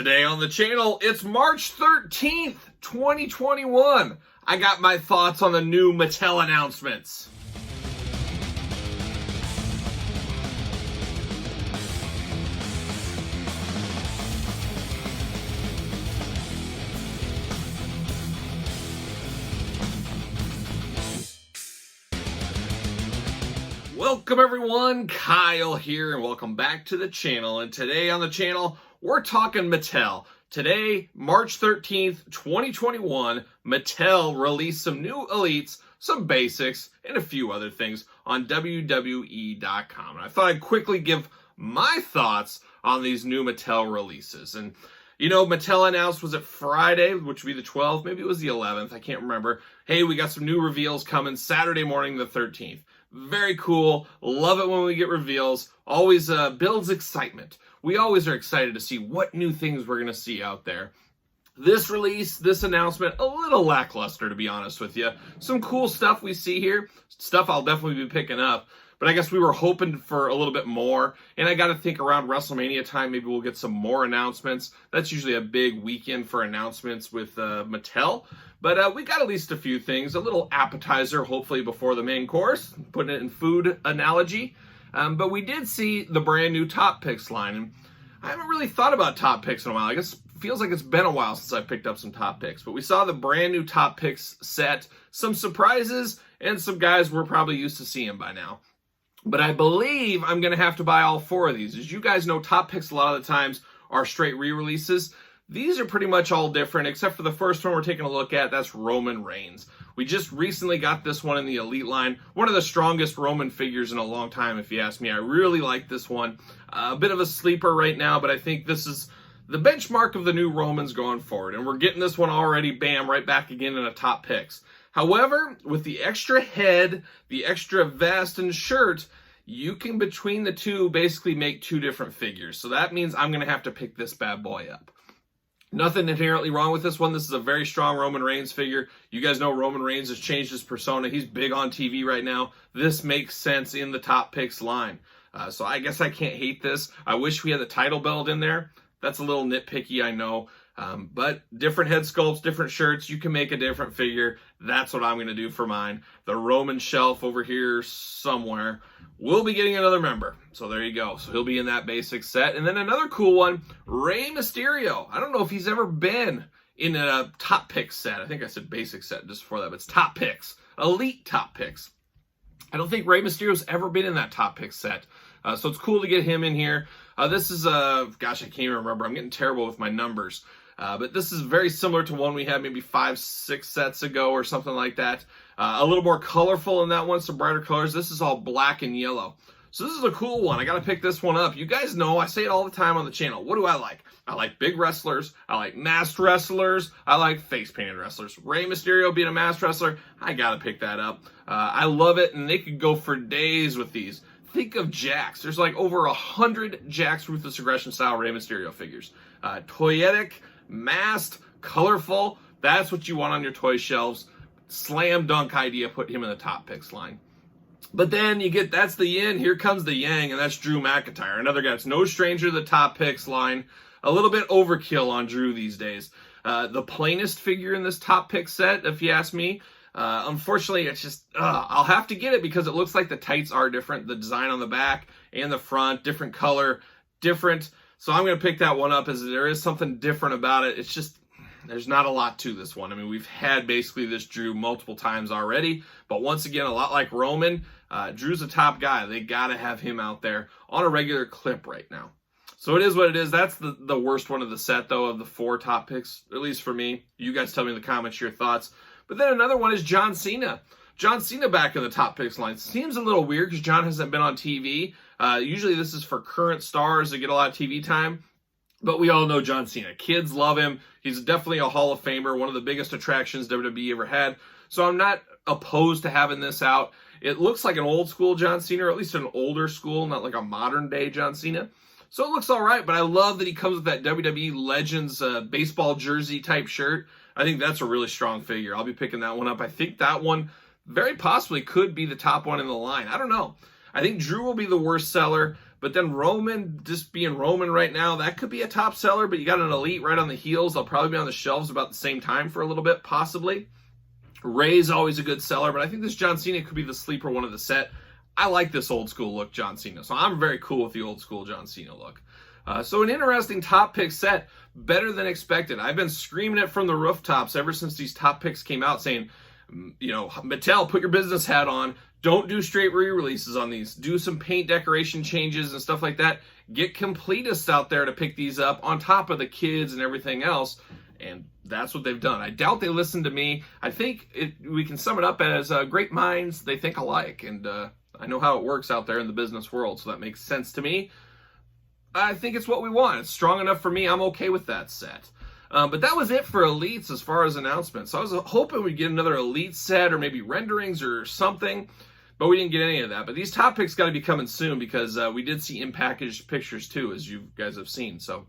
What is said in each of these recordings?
Today on the channel, it's March 13th, 2021. I got my thoughts on the new Mattel announcements. Welcome everyone, Kyle here, and welcome back to the channel. And today on the channel, we're talking Mattel. Today, March 13th, 2021, Mattel released some new elites, some basics, and a few other things on WWE.com. And I thought I'd quickly give my thoughts on these new Mattel releases. And you know, Mattel announced, was it Friday, which would be the 12th? Maybe it was the 11th. I can't remember. Hey, we got some new reveals coming Saturday morning, the 13th. Very cool. Love it when we get reveals. Always builds excitement. We always are excited to see what new things we're going to see out there. This release, this announcement, a little lackluster, to be honest with you. Some cool stuff we see here. Stuff I'll definitely be picking up. But I guess we were hoping for a little bit more. And I got to think around WrestleMania time, maybe we'll get some more announcements. That's usually a big weekend for announcements with Mattel. But we got at least a few things. A little appetizer, hopefully, before the main course. Putting it in food analogy. But we did see the brand new Top Picks line. And I haven't really thought about Top Picks in a while. I guess it feels like it's been a while since I picked up some Top Picks. But we saw the brand new Top Picks set. Some surprises and some guys we're probably used to seeing by now. But I believe I'm going to have to buy all four of these. As you guys know, Top Picks a lot of the times are straight re-releases. These are pretty much all different, except for the first one we're taking a look at. That's Roman Reigns. We just recently got this one in the Elite line. One of the strongest Roman figures in a long time, if you ask me. I really like this one. A bit of a sleeper right now, but I think this is the benchmark of the new Romans going forward. And we're getting this one already, bam, right back again in a Top Picks. However, with the extra head, the extra vest and shirt, you can, between the two, basically make two different figures. So that means I'm going to have to pick this bad boy up. Nothing inherently wrong with this one. This is a very strong Roman Reigns figure. You guys know Roman Reigns has changed his persona. He's big on TV right now. This makes sense in the Top Picks line. So I guess I can't hate this. I wish we had the title belt in there. That's a little nitpicky, I know. But different head sculpts, different shirts, you can make a different figure. That's what I'm going to do for mine. The Roman shelf over here somewhere. We'll be getting another member. So there you go. So he'll be in that basic set. And then another cool one, Rey Mysterio. I don't know if he's ever been in a Top Picks set. I think I said basic set just before that, but it's Top Picks. Elite Top Picks. I don't think Rey Mysterio's ever been in that Top Picks set. So it's cool to get him in here. This is, gosh, I can't even remember. I'm getting terrible with my numbers. But this is very similar to one we had maybe 5-6 sets ago or something like that. A little more colorful in that one, some brighter colors. This is all black and yellow. So this is a cool one. I got to pick this one up. You guys know, I say it all the time on the channel. What do I like? I like big wrestlers. I like masked wrestlers. I like face-painted wrestlers. Rey Mysterio being a masked wrestler, I got to pick that up. I love it, and they could go for days with these. Think of Jax. There's like over 100 Jax Ruthless Aggression style Rey Mysterio figures. Toyetic, masked, colorful. That's what you want on your toy shelves. Slam dunk idea, put him in the Top Picks line. But then you get, that's the yin, here comes the yang, and that's Drew McIntyre. Another guy that's no stranger to the Top Picks line. A little bit overkill on Drew these days. The plainest figure in this Top Picks set, if you ask me. Unfortunately, it's just, I'll have to get it because it looks like the tights are different. The design on the back and the front, different color, different. So I'm going to pick that one up as there is something different about it. It's just, there's not a lot to this one. I mean, we've had basically this Drew multiple times already. But once again, a lot like Roman, Drew's a top guy. They got to have him out there on a regular clip right now. So it is what it is. That's the worst one of the set, though, of the 4 Top Picks, at least for me. You guys tell me in the comments your thoughts. But then another one is John Cena. John Cena back in the Top Picks line. Seems a little weird because John hasn't been on TV. Usually this is for current stars that get a lot of TV time. But we all know John Cena. Kids love him. He's definitely a Hall of Famer, one of the biggest attractions WWE ever had. So I'm not opposed to having this out. It looks like an old school John Cena, or at least an older school, not like a modern day John Cena. So it looks all right, but I love that he comes with that WWE Legends baseball jersey type shirt. I think that's a really strong figure. I'll be picking that one up. I think that one very possibly could be the top one in the line. I don't know. I think Drew will be the worst seller, But then Roman, just being Roman right now, that could be a top seller, but you got an Elite right on the heels. They'll probably be on the shelves about the same time for a little bit, possibly. Rey's always a good seller, but I think this John Cena could be the sleeper one of the set. I like this old school look John Cena, so I'm very cool with the old school John Cena look. So an interesting top pick set, better than expected. I've been screaming it from the rooftops ever since these top picks came out, saying, you know, Mattel, put your business hat on. Don't do straight re-releases on these. Do some paint decoration changes and stuff like that. Get completists out there to pick these up on top of the kids and everything else. And that's what they've done. I doubt they listened to me. I think we can sum it up as great minds, they think alike. And I know how it works out there in the business world, so that makes sense to me. I think it's what we want. It's strong enough for me. I'm okay with that set. But that was it for Elites as far as announcements. So I was hoping we'd get another Elite set or maybe renderings or something, but we didn't get any of that. But these top picks got to be coming soon because we did see in-packaged pictures too, as you guys have seen. So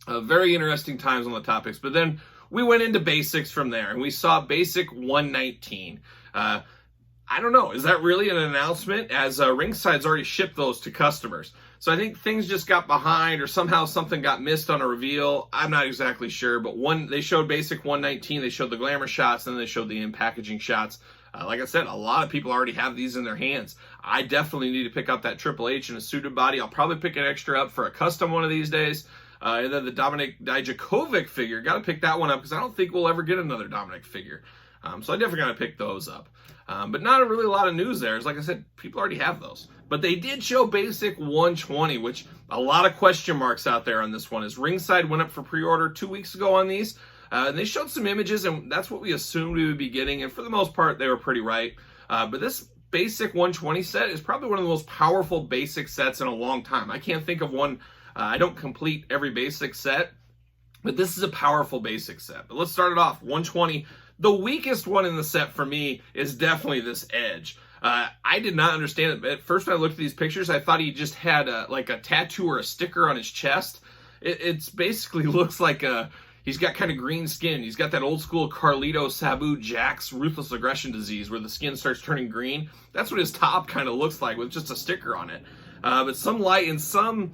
very interesting times on the top picks. But then we went into basics from there, and we saw basic 119. I don't know. Is that really an announcement? As Ringside's already shipped those to customers. So I think things just got behind or somehow something got missed on a reveal. I'm not exactly sure, but they showed basic 119. They showed the glamour shots, and then they showed the in-packaging shots. Like I said, a lot of people already have these in their hands. I definitely need to pick up that Triple H in a suited body. I'll probably pick an extra up for a custom one of these days. And then the Dominik Dijakovic figure, got to pick that one up because I don't think we'll ever get another Dominik figure. So I definitely got to pick those up. But not really a lot of news there. As like I said, people already have those. But they did show basic 120, which a lot of question marks out there on this one. As Ringside went up for pre-order 2 weeks ago on these. And they showed some images, and that's what we assumed we would be getting. And for the most part, they were pretty right. But this basic 120 set is probably one of the most powerful basic sets in a long time. I can't think of one. I don't complete every basic set, but this is a powerful basic set. But let's start it off. 120. The weakest one in the set for me is definitely this Edge. I did not understand it. At first, when I looked at these pictures, I thought he just had like a tattoo or a sticker on his chest. It's basically looks like he's got kind of green skin. He's got that old school Carlito, Sabu, Jax, Ruthless Aggression disease where the skin starts turning green. That's what his top kind of looks like with just a sticker on it. But some light in some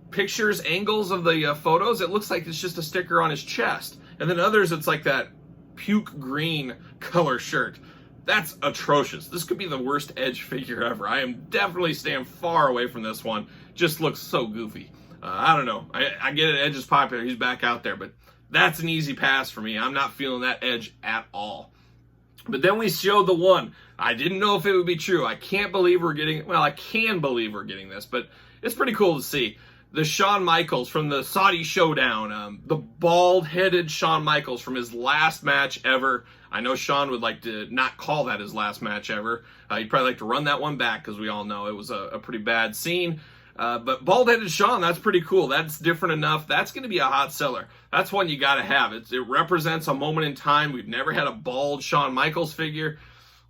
pictures, angles of the photos, it looks like it's just a sticker on his chest. And then others, it's like that puke green color shirt. That's atrocious. This could be the worst Edge figure ever. I am definitely staying far away from this one. Just looks so goofy. I don't know. I get it. Edge is popular. He's back out there. But that's an easy pass for me. I'm not feeling that Edge at all. But then we showed the one. I didn't know if it would be true. I can't believe we're getting... Well, I can believe we're getting this. But it's pretty cool to see. The Shawn Michaels from the Saudi Showdown, the bald-headed Shawn Michaels from his last match ever. I know Shawn would like to not call that his last match ever. He'd probably like to run that one back because we all know it was a pretty bad scene. But bald-headed Shawn, that's pretty cool. That's different enough. That's going to be a hot seller. That's one you got to have. It represents a moment in time. We've never had a bald Shawn Michaels figure.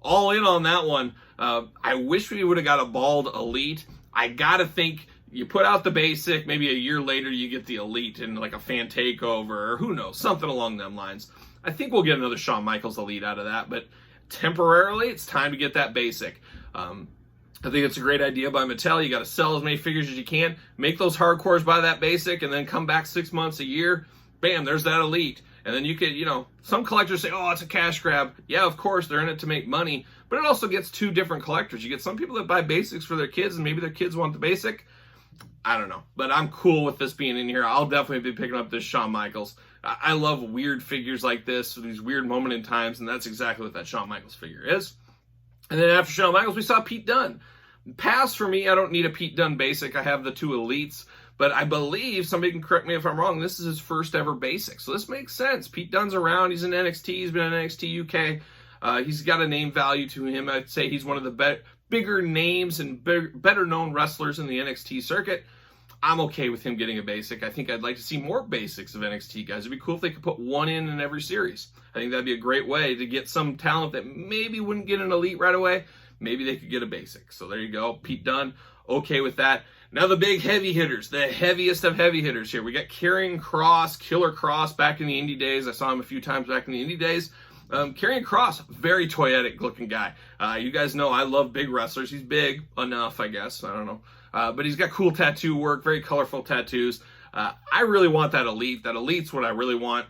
All in on that one. I wish we would have got a bald Elite. I got to think... You put out the basic, maybe a year later you get the Elite in like a fan takeover, or who knows, something along them lines. I think we'll get another Shawn Michaels Elite out of that, but temporarily it's time to get that basic. I think it's a great idea by Mattel. You got to sell as many figures as you can, make those hardcores buy that basic, and then come back 6 months, a year, bam, there's that Elite. And then you could, some collectors say, oh, it's a cash grab. Yeah, of course, they're in it to make money, but it also gets two different collectors. You get some people that buy basics for their kids, and maybe their kids want the basic. I don't know, but I'm cool with this being in here. I'll definitely be picking up this Shawn Michaels. I love weird figures like this, these weird moment in times, and that's exactly what that Shawn Michaels figure is. And then after Shawn Michaels, we saw Pete Dunne. Pass for me, I don't need a Pete Dunne basic. I have the two Elites, but I believe, somebody can correct me if I'm wrong, this is his first ever basic. So this makes sense. Pete Dunne's around, he's in NXT, he's been in NXT UK. He's got a name value to him. I'd say he's one of the bigger names and better known wrestlers in the NXT circuit. I'm okay with him getting a basic. I think I'd like to see more basics of NXT guys. It'd be cool if they could put one in every series. I think that'd be a great way to get some talent that maybe wouldn't get an Elite right away. Maybe they could get a basic. So there you go. Pete Dunne, okay with that. Now the big heavy hitters, the heaviest of heavy hitters here. We got Kross, Killer Kross back in the indie days. I saw him a few times back in the indie days. Kross, very toyetic looking guy. You guys know I love big wrestlers. He's big enough, I guess. I don't know. but he's got cool tattoo work, very colorful tattoos. I really want that Elite. That Elite's what I really want.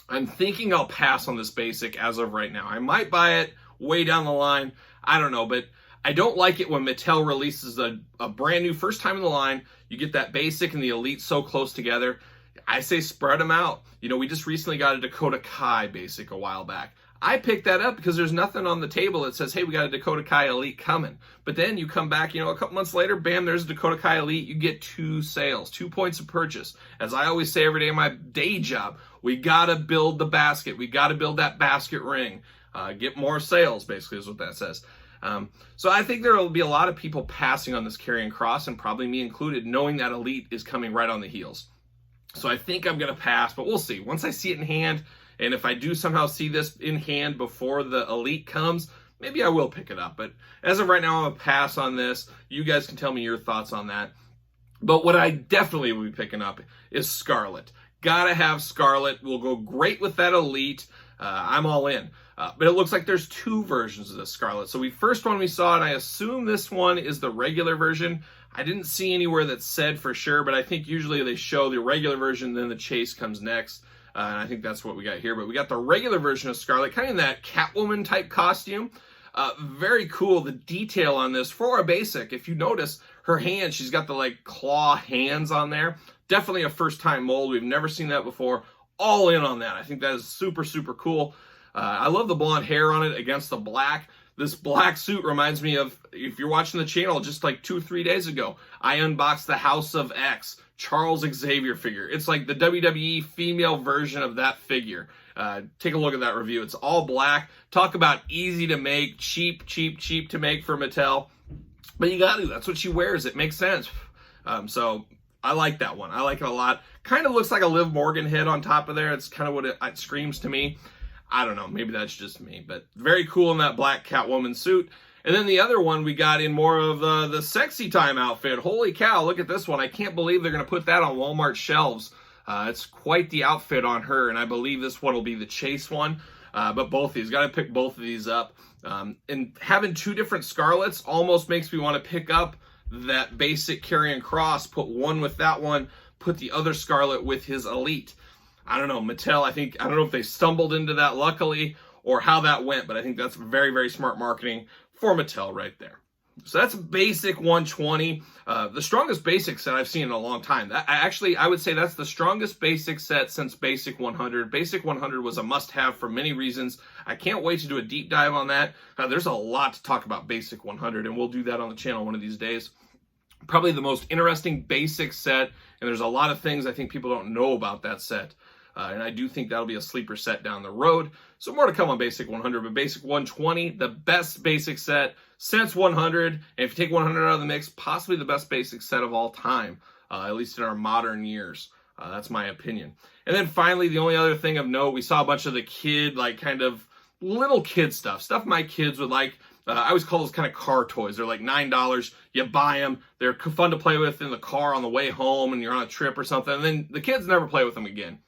I'm thinking I'll pass on this basic as of right now. I might buy it way down the line. I don't know, but I don't like it when Mattel releases a brand new first time in the line. You get that basic and the Elite so close together. I say spread them out. You know, we just recently got a Dakota Kai basic a while back. I picked that up because there's nothing on the table that says, hey, we got a Dakota Kai Elite coming. But then you come back, you know, a couple months later, bam, there's a Dakota Kai Elite. You get 2 sales, 2 points of purchase. As I always say every day in my day job, we got to build the basket. We got to build that basket ring. Get more sales, basically, is what that says. So I think there will be a lot of people passing on this Karrion Kross, and probably me included, knowing that Elite is coming right on the heels. So I think I'm going to pass, but we'll see. Once I see it in hand, and if I do somehow see this in hand before the Elite comes, maybe I will pick it up. But as of right now, I'm going to pass on this. You guys can tell me your thoughts on that. But what I definitely will be picking up is Scarlet. Gotta have Scarlet. Will go great with that Elite. I'm all in. But it looks like there's 2 versions of the Scarlet. So first one we saw, and I assume this one is the regular version. I didn't see anywhere that said for sure, but I think usually they show the regular version, then the chase comes next. And I think that's what we got here. But we got the regular version of Scarlet, kind of in that Catwoman type costume. Very cool. The detail on this for a basic. If you notice her hands, she's got the like claw hands on there. Definitely a first time mold. We've never seen that before. All in on that. I think that is super, super cool. I love the blonde hair on it against the black. This black suit reminds me of, if you're watching the channel, just like 2 or 3 days ago, I unboxed the House of X Charles Xavier figure. It's like the WWE female version of that figure. Take a look at that review. It's all black. Talk about easy to make, cheap to make for Mattel. But you got to. That's what she wears. It makes sense. So I like that one. I like it a lot. Kind of looks like a Liv Morgan head on top of there. It's kind of what it screams to me. I don't know. Maybe that's just me. But very cool in that black Catwoman suit. And then the other one we got in more of the sexy time outfit. Holy cow, look at this one. I can't believe they're going to put that on Walmart shelves. It's quite the outfit on her, and I believe this one will be the chase one. But both of these, got to pick both of these up. And having 2 different Scarlets almost makes me want to pick up that basic Karrion Kross, put one with that one, put the other Scarlet with his Elite. I don't know, Mattel, I don't know if they stumbled into that luckily or how that went, but I think that's very, very smart marketing for Mattel right there. So that's basic 120, the strongest basic set I've seen in a long time. I would say that's the strongest basic set since basic 100. Basic 100 was a must-have for many reasons. I can't wait to do a deep dive on that. There's a lot to talk about basic 100, and we'll do that on the channel one of these days. Probably the most interesting basic set, and there's a lot of things I think people don't know about that set. And I do think that'll be a sleeper set down the road. So more to come on Basic 100, but Basic 120, the best basic set since 100. And if you take 100 out of the mix, possibly the best basic set of all time, at least in our modern years. That's my opinion. And then finally, the only other thing of note, we saw a bunch of the kid, like kind of little kid stuff my kids would like. I always call those kind of car toys. They're like $9. You buy them. They're fun to play with in the car on the way home and you're on a trip or something. And then the kids never play with them again.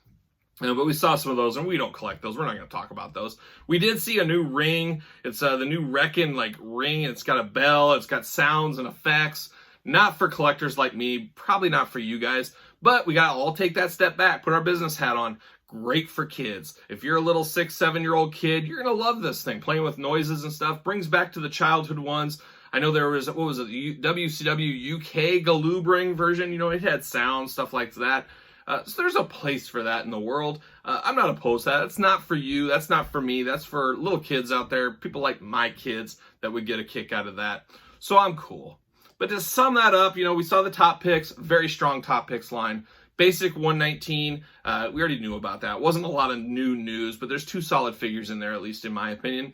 But we saw some of those, and we don't collect those. We're not going to talk about those. We did see a new ring. It's the new Reckon ring. It's got a bell. It's got sounds and effects. Not for collectors like me. Probably not for you guys. But we got to all take that step back. Put our business hat on. Great for kids. If you're a little 6-7-year-old kid, you're going to love this thing. Playing with noises and stuff. Brings back to the childhood ones. I know there was, the WCW UK Galoob ring version. You know, it had sound, stuff like that. So there's a place for that in the world. I'm not opposed to that. It's not for you. That's not for me. That's for little kids out there, people like my kids that would get a kick out of that. So I'm cool. But to sum that up, you know, we saw the top picks, very strong top picks line. Basic 119, we already knew about that. Wasn't a lot of new news, but there's 2 solid figures in there, at least in my opinion.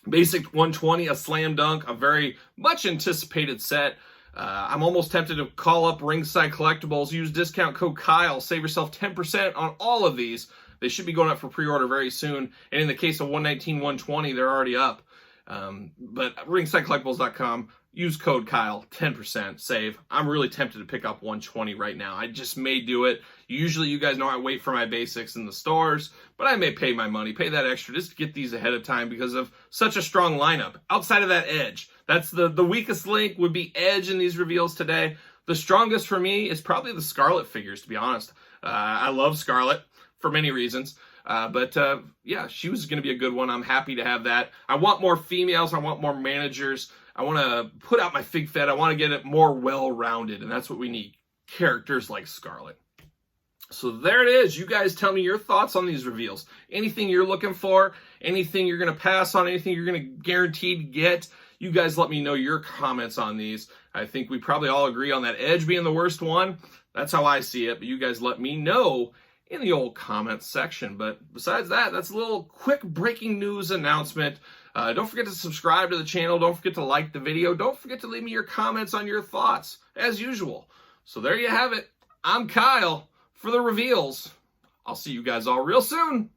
Basic 120, a slam dunk, a very much anticipated set. I'm almost tempted to call up Ringside Collectibles, use discount code Kyle, save yourself 10% on all of these. They should be going up for pre-order very soon. And in the case of 119, 120, they're already up. But ringsidecollectibles.com, use code Kyle, 10% save. I'm really tempted to pick up 120 right now. I just may do it. Usually you guys know I wait for my basics in the stores, but I may pay my money, pay that extra just to get these ahead of time because of such a strong lineup. Outside of that Edge, that's the weakest link would be Edge in these reveals today. The strongest for me is probably the Scarlet figures, to be honest. I love Scarlet for many reasons. Yeah, she was going to be a good one. I'm happy to have that. I want more females. I want more managers. I want to put out my fig fed. I want to get it more well-rounded, and that's what we need. Characters like Scarlet. So there it is. You guys tell me your thoughts on these reveals. Anything you're looking for, anything you're going to pass on, anything you're going to guaranteed get, you guys let me know your comments on these. I think we probably all agree on that Edge being the worst one. That's how I see it, but you guys let me know in the old comments section. But besides that, that's a little quick breaking news announcement. Don't forget to subscribe to the channel. Don't forget to like the video. Don't forget to leave me your comments on your thoughts, as usual. So there you have it. I'm Kyle for the reveals. I'll see you guys all real soon.